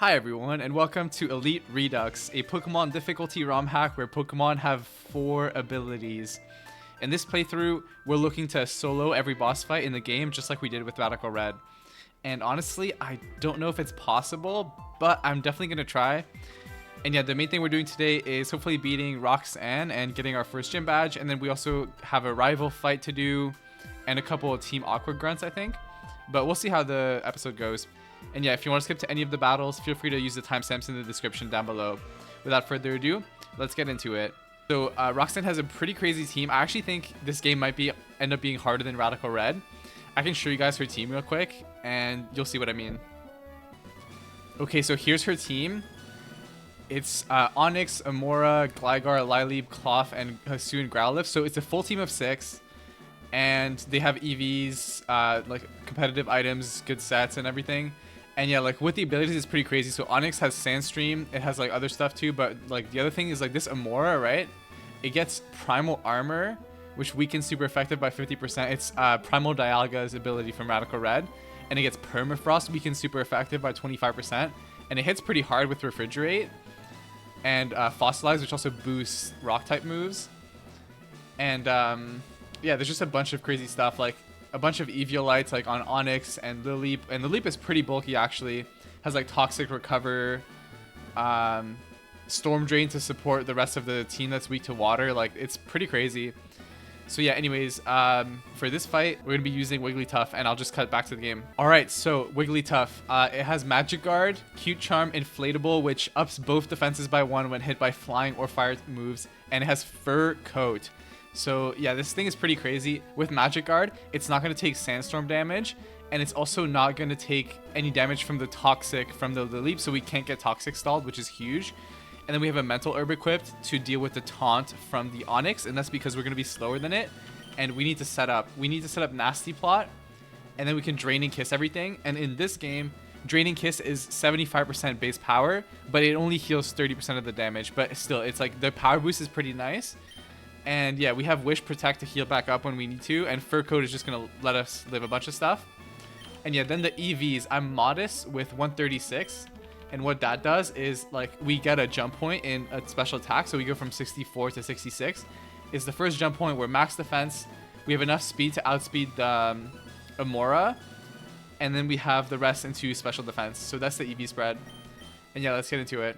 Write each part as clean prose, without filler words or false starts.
Hi everyone, and welcome to Elite Redux, a Pokemon difficulty ROM hack where Pokemon have 4 abilities. In this playthrough, we're looking to solo every boss fight in the game just like we did with Radical Red. And honestly, I don't know if it's possible, but I'm definitely going to try. And yeah, the main thing we're doing today is hopefully beating Roxanne and getting our first gym badge, and then we also have a rival fight to do and a couple of Team Aqua grunts, I think. But we'll see how the episode goes. And yeah, if you want to skip to any of the battles, feel free to use the timestamps in the description down below. Without further ado, let's get into it. So Roxanne has a pretty crazy team. I actually think this game might end up being harder than Radical Red. I can show you guys her team real quick, and you'll see what I mean. Okay, so here's her team. It's Onyx, Amora, Gligar, Lileep, Cloth, and Hasuian Growlithe. So it's a full team of 6. And they have EVs, like competitive items, good sets, and everything. And yeah, like with the abilities, it's pretty crazy. So Onyx has Sandstream. It has like other stuff too. But like the other thing is like this Amora, right? It gets Primal Armor, which weakens super effective by 50%. It's Primal Dialga's ability from Radical Red. And it gets Permafrost, weakens super effective by 25%. And it hits pretty hard with Refrigerate. And Fossilize, which also boosts rock type moves. And yeah, there's just a bunch of crazy stuff, like a bunch of Eviolites like on Onyx and Lileep. And Lileep is pretty bulky actually. Has like Toxic Recover, Storm Drain to support the rest of the team that's weak to water. Like it's pretty crazy. So yeah, anyways, for this fight, we're gonna be using Wigglytuff, and I'll just cut back to the game. All right, so Wigglytuff, it has Magic Guard, Cute Charm, Inflatable, which ups both defenses by 1 when hit by flying or fire moves, and it has Fur Coat. So yeah, this thing is pretty crazy. With Magic Guard, it's not going to take Sandstorm damage, and it's also not going to take any damage from the Toxic from the Lileep, so we can't get Toxic stalled, which is huge. And then we have a Mental Herb equipped to deal with the Taunt from the Onyx, and that's because we're going to be slower than it, and we need to set up Nasty Plot, and then we can Drain and Kiss everything. And in this game, Drain and Kiss is 75% base power, but it only heals 30% of the damage. But still, it's like the power boost is pretty nice. And yeah, we have Wish Protect to heal back up when we need to, and Fur Coat is just going to let us live a bunch of stuff. And yeah, then the EVs, I'm Modest with 136, and what that does is like we get a jump point in a special attack, so we go from 64 to 66. It's the first jump point where max defense, we have enough speed to outspeed the Amora, and then we have the rest into special defense. So that's the EV spread. And yeah, let's get into it.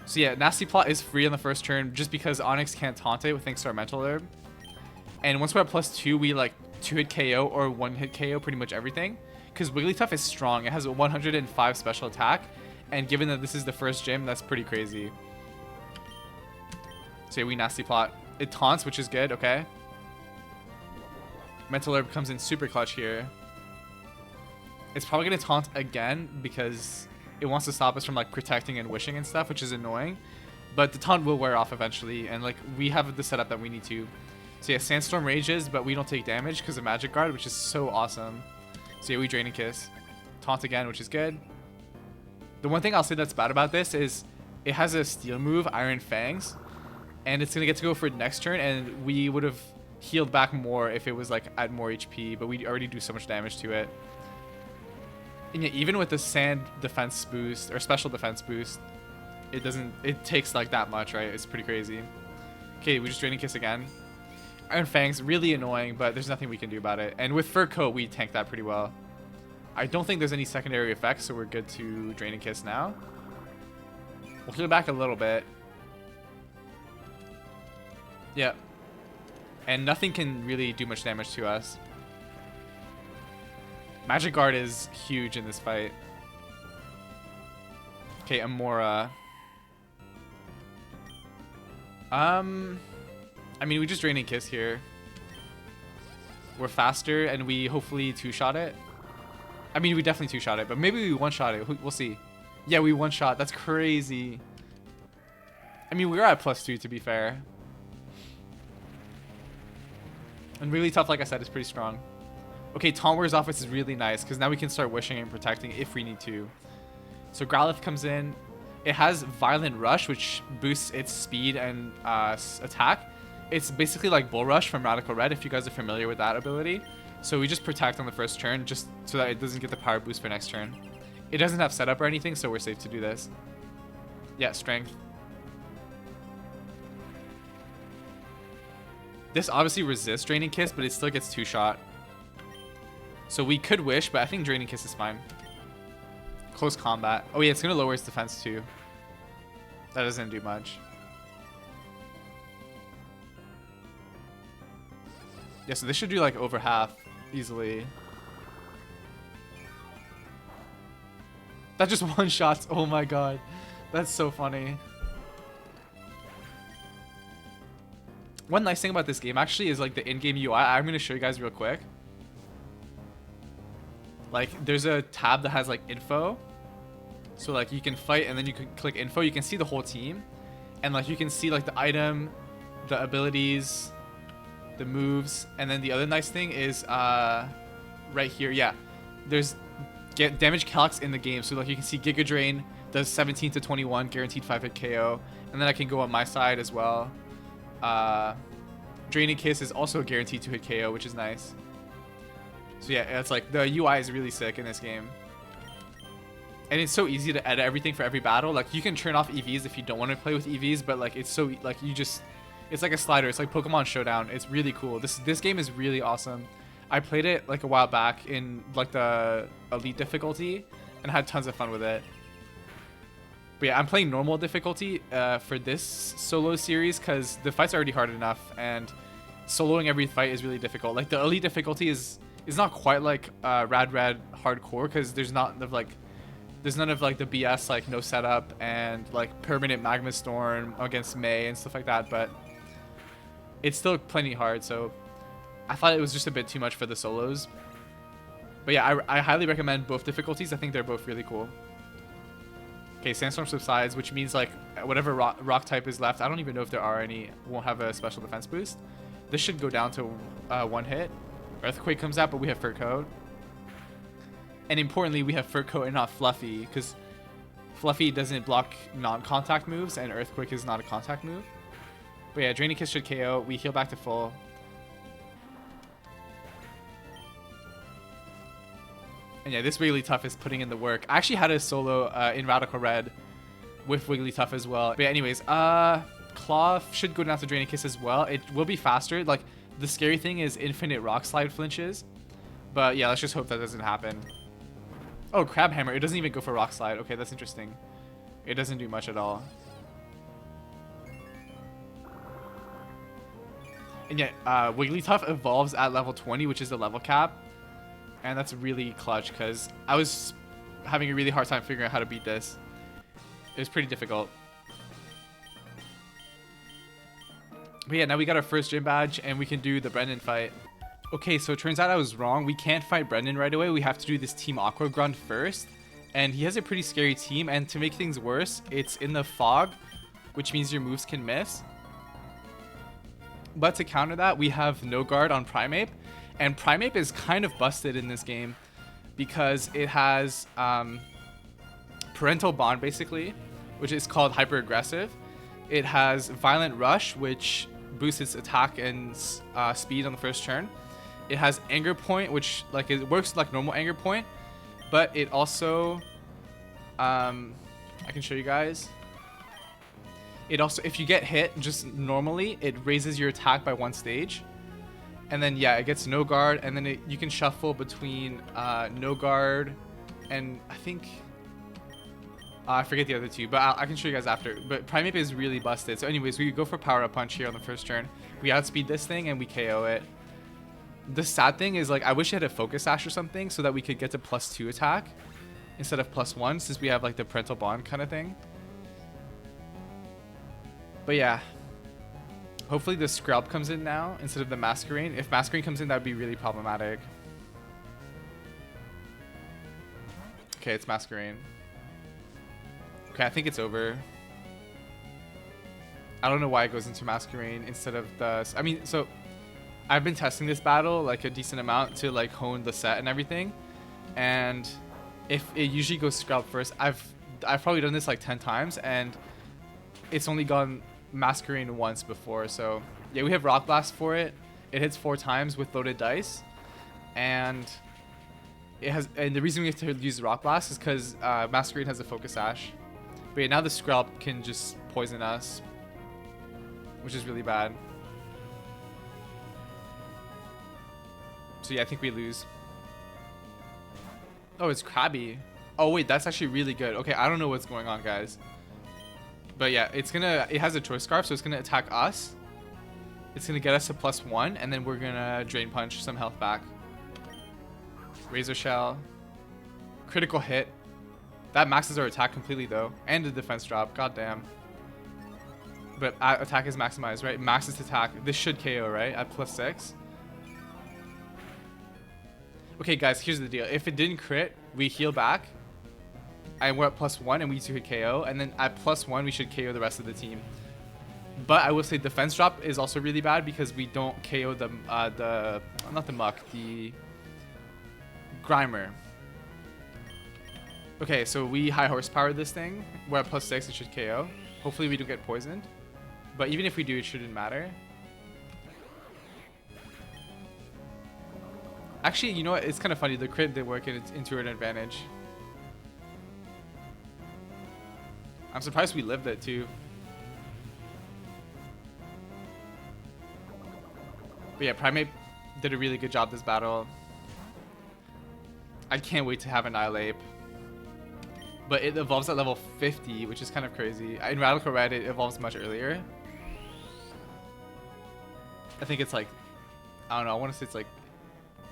So yeah, Nasty Plot is free on the first turn just because Onyx can't taunt it thanks to our Mental Herb. And once we're at +2, we like 2-hit KO or 1-hit KO pretty much everything. Because Wigglytuff is strong. It has a 105 special attack. And given that this is the first gym, that's pretty crazy. So yeah, we Nasty Plot. It taunts, which is good, okay. Mental Herb comes in super clutch here. It's probably going to taunt again because it wants to stop us from like protecting and wishing and stuff, which is annoying. But the taunt will wear off eventually, and like we have the setup that we need to. So yeah, Sandstorm rages, but we don't take damage because of Magic Guard, which is so awesome. So yeah, we Drain and Kiss. Taunt again, which is good. The one thing I'll say that's bad about this is it has a Steel move, Iron Fangs, and it's gonna get to go for next turn, and we would have healed back more if it was like at more HP, but we already do so much damage to it. And yeah, even with the Sand defense boost or special defense boost, it takes like that much, right? It's pretty crazy. Okay, we just Drain and Kiss again. Iron Fangs, really annoying, but there's nothing we can do about it. And with Fur Coat, we tank that pretty well. I don't think there's any secondary effects, so we're good to Drain and Kiss now. We'll heal back a little bit. Yep. And nothing can really do much damage to us. Magic Guard is huge in this fight. Okay, Amora. I mean, we just Drain and Kiss here. We're faster, and we hopefully two-shot it. I mean, we definitely two-shot it, but maybe we one-shot it. We'll see. Yeah, we one-shot. That's crazy. I mean, we were at +2, to be fair. And really tough, like I said, is pretty strong. Okay, Taunt wears off, which is really nice, because now we can start wishing and protecting if we need to. So Growlithe comes in. It has Violent Rush, which boosts its speed and attack. It's basically like Bull Rush from Radical Red, if you guys are familiar with that ability. So we just protect on the first turn just so that it doesn't get the power boost for next turn. It doesn't have setup or anything, so we're safe to do this. Yeah, strength. This obviously resists Draining Kiss, but it still gets 2-shot. So we could wish, but I think Draining Kiss is fine. Close combat. Oh yeah, it's going to lower its defense too. That doesn't do much. Yeah, so this should do like over half easily. That just one-shots. Oh my god. That's so funny. One nice thing about this game actually is like the in-game UI. I'm going to show you guys real quick. Like there's a tab that has like info. So like you can fight and then you can click info. You can see the whole team. And like you can see like the item, the abilities, the moves. And then the other nice thing is right here. Yeah. There's damage calcs in the game. So like you can see Giga Drain does 17 to 21 guaranteed 5-hit KO. And then I can go on my side as well. Draining Kiss is also guaranteed to hit KO, which is nice. So yeah, it's like the UI is really sick in this game. And it's so easy to edit everything for every battle. Like you can turn off EVs if you don't want to play with EVs, but like it's so like it's like a slider. It's like Pokemon Showdown. It's really cool. This game is really awesome. I played it like a while back in like the elite difficulty and had tons of fun with it. But yeah, I'm playing normal difficulty for this solo series because the fights are already hard enough and soloing every fight is really difficult. Like the elite difficulty is not quite like Rad hardcore because there's none of like the BS like no setup and like permanent magma storm against May and stuff like that, but it's still plenty hard. So I thought it was just a bit too much for the solos. But yeah, I highly recommend both difficulties. I think they're both really cool. Okay, Sandstorm subsides, which means like whatever rock type is left, I don't even know if there are any, won't have a special defense boost. This should go down to 1 hit. Earthquake comes out, but we have Fur Coat. And importantly, we have Fur Coat and not Fluffy, because Fluffy doesn't block non-contact moves, and Earthquake is not a contact move. But yeah, Draining Kiss should KO. We heal back to full. And yeah, this Wigglytuff is putting in the work. I actually had a solo in Radical Red with Wigglytuff as well. But yeah, anyways, Claw should go down to Draining Kiss as well. It will be faster. Like, the scary thing is infinite Rock Slide flinches. But yeah, let's just hope that doesn't happen. Oh, Crab Hammer. It doesn't even go for Rock Slide. Okay, that's interesting. It doesn't do much at all. And yet, Wigglytuff evolves at level 20, which is the level cap. And that's really clutch because I was having a really hard time figuring out how to beat this. It was pretty difficult. But yeah, now we got our first gym badge and we can do the Brendan fight. Okay, so it turns out I was wrong. We can't fight Brendan right away. We have to do this Team Aqua Grunt first. And he has a pretty scary team. And to make things worse, it's in the fog, which means your moves can miss. But to counter that, we have no guard on Primeape. And Primeape is kind of busted in this game because it has Parental Bond, basically, which is called Hyper Aggressive. It has Violent Rush, which boosts its attack and speed on the first turn. It has Anger Point, which like it works like normal Anger Point, but it also I can show you guys. It also, if you get hit just normally, it raises your attack by 1 stage. And then yeah, it gets no guard, and then you can shuffle between no guard and I think I forget the other two, but I can show you guys after. But Primeape is really busted. So anyways, we go for Power Up Punch here on the first turn. We outspeed this thing and we KO it. The sad thing is, like, I wish it had a Focus Sash or something so that we could get to +2 attack instead of +1, since we have like the Parental Bond kind of thing. But yeah, hopefully the Scrub comes in now instead of the Masquerain. If Masquerain comes in, that would be really problematic. Okay, it's Masquerain. Okay, I think it's over. I don't know why it goes into Masquerain instead of the... I mean, so I've been testing this battle like a decent amount to like hone the set and everything. And if it usually goes Scrub first, I've probably done this like 10 times and it's only gone Masquerain once before. So yeah, we have Rock Blast for it. It hits 4 times with loaded dice. and the reason we have to use Rock Blast is because Masquerade has a Focus Sash. But yeah, now the Scrub can just poison us, which is really bad. So yeah, I think we lose. Oh, it's Krabby. Oh wait, that's actually really good. Okay, I don't know what's going on, guys. But yeah, it has a Choice Scarf, so it's gonna attack us. It's gonna get us to +1, and then we're gonna Drain Punch some health back. Razor Shell. Critical hit. That maxes our attack completely though, and the defense drop. God damn. But attack is maximized, right? Maxes attack. This should KO, right? At +6. Okay, guys, here's the deal. If it didn't crit, we heal back. And we're at +1, and we need to hit KO. And then at +1, we should KO the rest of the team. But I will say defense drop is also really bad because we don't KO not the Muck, the Grimer. Okay, so we high horsepower this thing. We're at +6, it should KO. Hopefully we don't get poisoned. But even if we do, it shouldn't matter. Actually, you know what? It's kind of funny. The crit did work into an advantage. I'm surprised we lived it too. But yeah, Primate did a really good job this battle. I can't wait to have Annihilate. But it evolves at level 50, which is kind of crazy. In Radical Red, it evolves much earlier. I think it's like, I don't know, I want to say it's like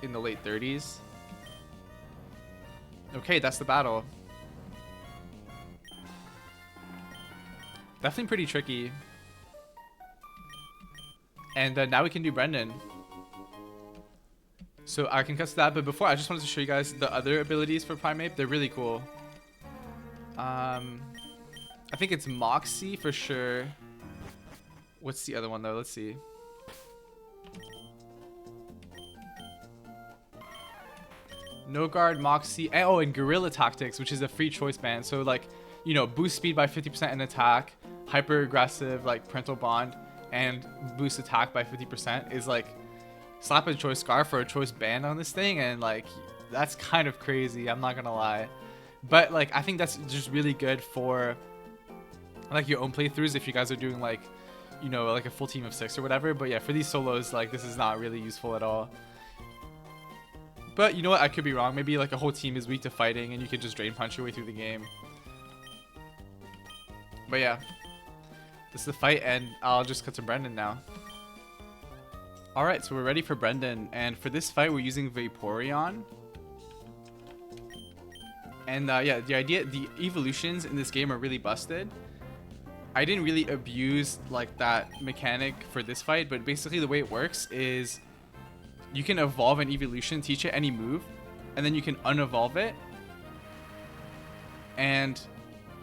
in the late 30s. Okay, that's the battle. Definitely pretty tricky. And now we can do Brendan. So I can cut to that, but before I just wanted to show you guys the other abilities for Primate. They're really cool. I think it's Moxie for sure. What's the other one though? Let's see. No Guard, Moxie, and Guerrilla Tactics, which is a free choice band. So like, you know, boost speed by 50% in attack, hyper aggressive like Parental Bond, and boost attack by 50% is like slap a choice scarf or a choice band on this thing, and like that's kind of crazy, I'm not gonna lie. But like I think that's just really good for like your own playthroughs if you guys are doing like, you know, like a full team of 6 or whatever. But yeah, for these solos, like this is not really useful at all. But you know what, I could be wrong. Maybe like a whole team is weak to fighting and you could just Drain Punch your way through the game. But yeah, this is the fight, and I'll just cut to Brendan now. Alright, so we're ready for Brendan, and for this fight we're using Vaporeon. And yeah, the evolutions in this game are really busted. I didn't really abuse like that mechanic for this fight, but basically the way it works is you can evolve an evolution, teach it any move, and then you can unevolve it and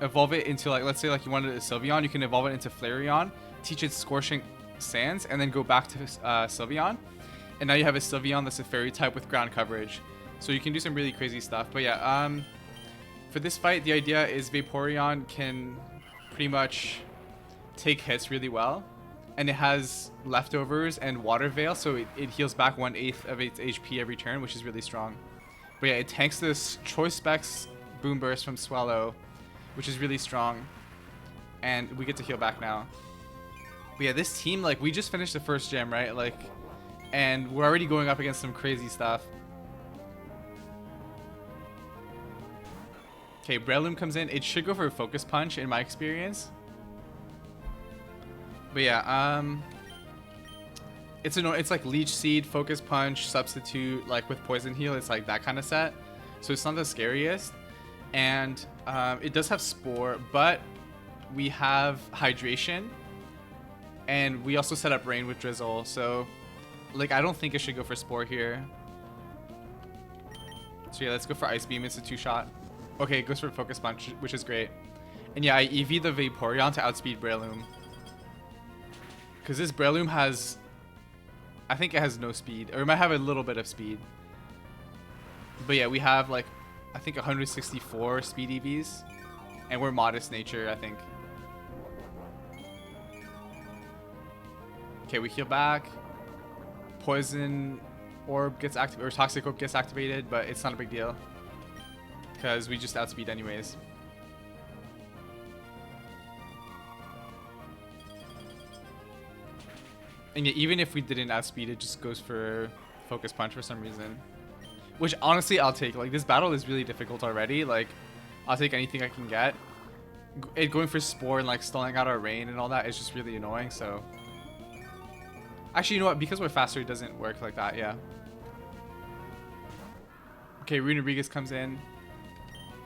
evolve it into, like, let's say like you wanted a Sylveon, you can evolve it into Flareon, teach it Scorching Sands, and then go back to Sylveon. And now you have a Sylveon that's a fairy type with ground coverage. So you can do some really crazy stuff. But yeah, for this fight, the idea is Vaporeon can pretty much take hits really well. And it has Leftovers and Water Veil, so it heals back 1/8 of its HP every turn, which is really strong. But yeah, it tanks this Choice Specs Boom Burst from Swallow, which is really strong. And we get to heal back now. But yeah, this team, like, we just finished the first gym, right? Like, and we're already going up against some crazy stuff. Okay, Breloom comes in. It should go for a Focus Punch in my experience. But yeah, it's like Leech Seed, Focus Punch, Substitute, like with Poison Heal. It's like that kind of set. So it's not the scariest. And it does have Spore, but we have Hydration. And we also set up Rain with Drizzle. So, like, I don't think it should go for Spore here. So yeah, let's go for Ice Beam. It's a 2-shot. Okay, it goes for Focus Punch, which is great. And yeah, I EV the Vaporeon to outspeed Breloom. Because this Breloom has, I think it has no speed, or it might have a little bit of speed. But yeah, we have like, I think 164 speed EVs, and we're Modest Nature, I think. Okay, we heal back. Poison orb gets activated, or toxic orb gets activated, but it's not a big deal because we just outspeed anyways. And yeah, even if we didn't outspeed, it just goes for focus punch for some reason, which honestly I'll take. Like, this battle is really difficult already. Like, I'll take anything I can get. It going for spore and like stalling out our rain and all that is just really annoying. So actually, you know what, because we're faster, it doesn't work like that. Yeah. Okay, Rune Rodriguez comes in.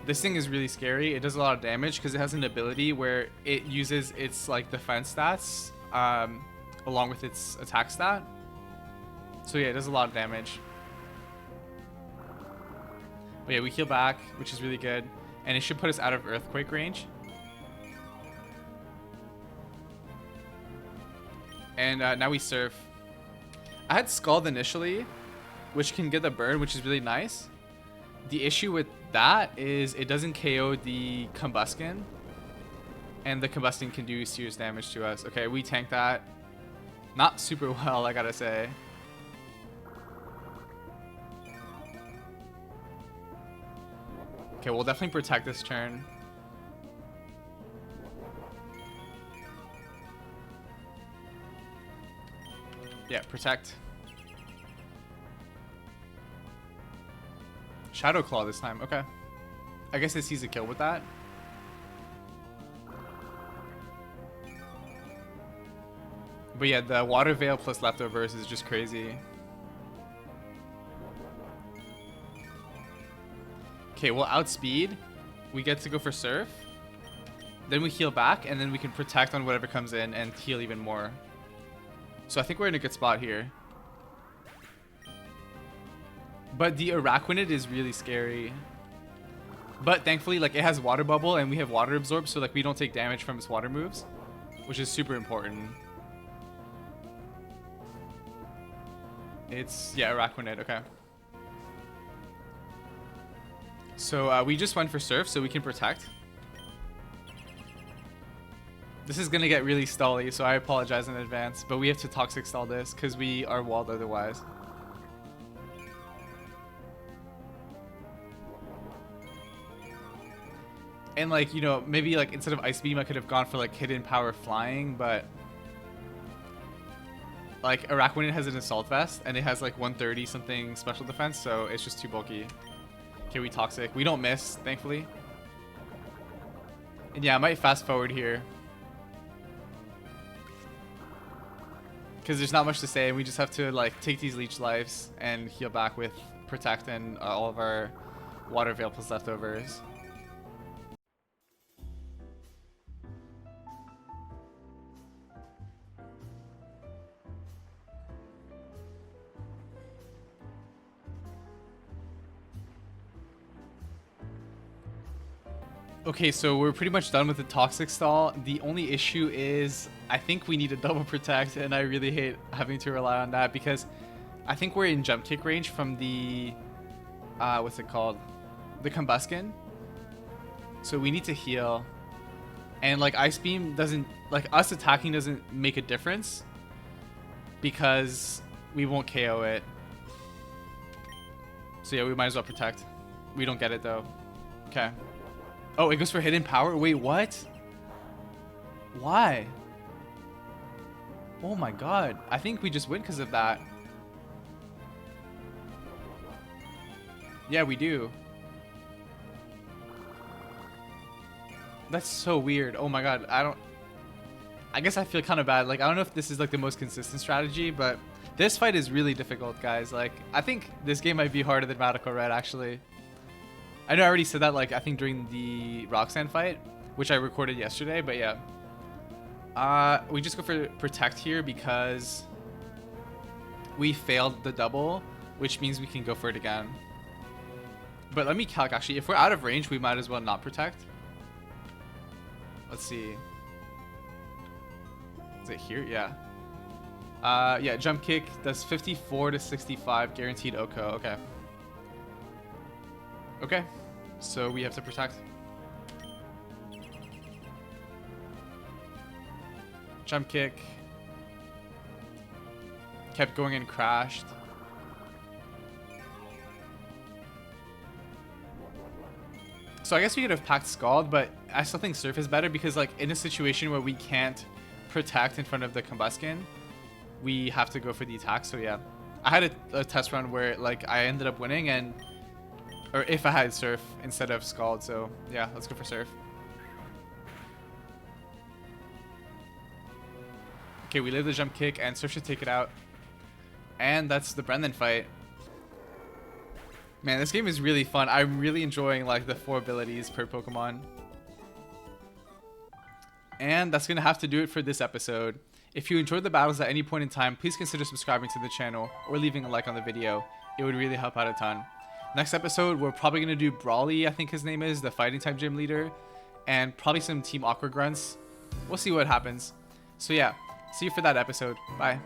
This thing is really scary. It does a lot of damage because it has an ability where it uses its like defense stats along with its attack stat. So yeah, it does a lot of damage. But yeah, we heal back, which is really good. And it should put us out of earthquake range. And now we surf. I had Scald initially, which can get the burn, which is really nice. The issue with that is it doesn't KO the Combustion. And the Combustion can do serious damage to us. Okay, we tank that. Not super well, I gotta say. Okay, we'll definitely protect this turn. Yeah, protect. Shadow Claw this time. Okay. I guess it sees a kill with that. But yeah, the Water Veil plus leftovers is just crazy. Okay, we'll outspeed. We get to go for Surf. Then we heal back, and then we can protect on whatever comes in and heal even more. So I think we're in a good spot here. But the Araquanid is really scary. But thankfully, like, it has Water Bubble, and we have Water Absorb, so like we don't take damage from its water moves, which is super important. It's, yeah, Araquanid, okay. So we just went for Surf, so we can protect. This is gonna get really stally, so I apologize in advance, but we have to toxic stall this because we are walled otherwise. And like, you know, maybe like instead of Ice Beam, I could have gone for like Hidden Power Flying, but like Araquanid has an Assault Vest and it has like 130 something special defense, so it's just too bulky. Okay, we toxic. We don't miss, thankfully. And yeah, I might fast forward here, because there's not much to say, and we just have to like take these leech lives and heal back with protect and all of our Water Veil plus leftovers. Okay, so we're pretty much done with the toxic stall. The only issue is I think we need a double protect, and I really hate having to rely on that because I think we're in jump kick range from the what's it called? The Combustion. So we need to heal. And like Ice Beam doesn't, like, us attacking doesn't make a difference because we won't KO it. So yeah, we might as well protect. We don't get it though. Okay. Oh, it goes for Hidden Power? Wait, what? Why? Oh my god. I think we just win because of that. Yeah, we do. That's so weird. Oh my god. I guess I feel kind of bad. Like, I don't know if this is like the most consistent strategy, but this fight is really difficult, guys. Like, I think this game might be harder than Radical Red, actually. I know I already said that, like, I think during the Roxanne fight, which I recorded yesterday, but yeah. We just go for protect here because we failed the double, which means we can go for it again. But let me calc, actually. If we're out of range, we might as well not protect. Let's see. Is it here? Yeah. Yeah, jump kick does 54 to 65 guaranteed OHKO. Okay. Okay, so we have to protect. Jump kick. Kept going and crashed. So I guess we could have packed Scald, but I still think Surf is better because like in a situation where we can't protect in front of the Combuskin, we have to go for the attack. So yeah, I had a test run where like I ended up winning, and or if I had Surf instead of Scald. So yeah, let's go for Surf. Okay, we live the jump kick, and Surf should take it out. And that's the Brendan fight. Man, this game is really fun. I'm really enjoying like the 4 abilities per Pokemon. And that's going to have to do it for this episode. If you enjoyed the battles at any point in time, please consider subscribing to the channel or leaving a like on the video. It would really help out a ton. Next episode, we're probably going to do Brawly, I think his name is, the fighting type gym leader. And probably some Team Aqua grunts. We'll see what happens. So yeah, see you for that episode. Bye.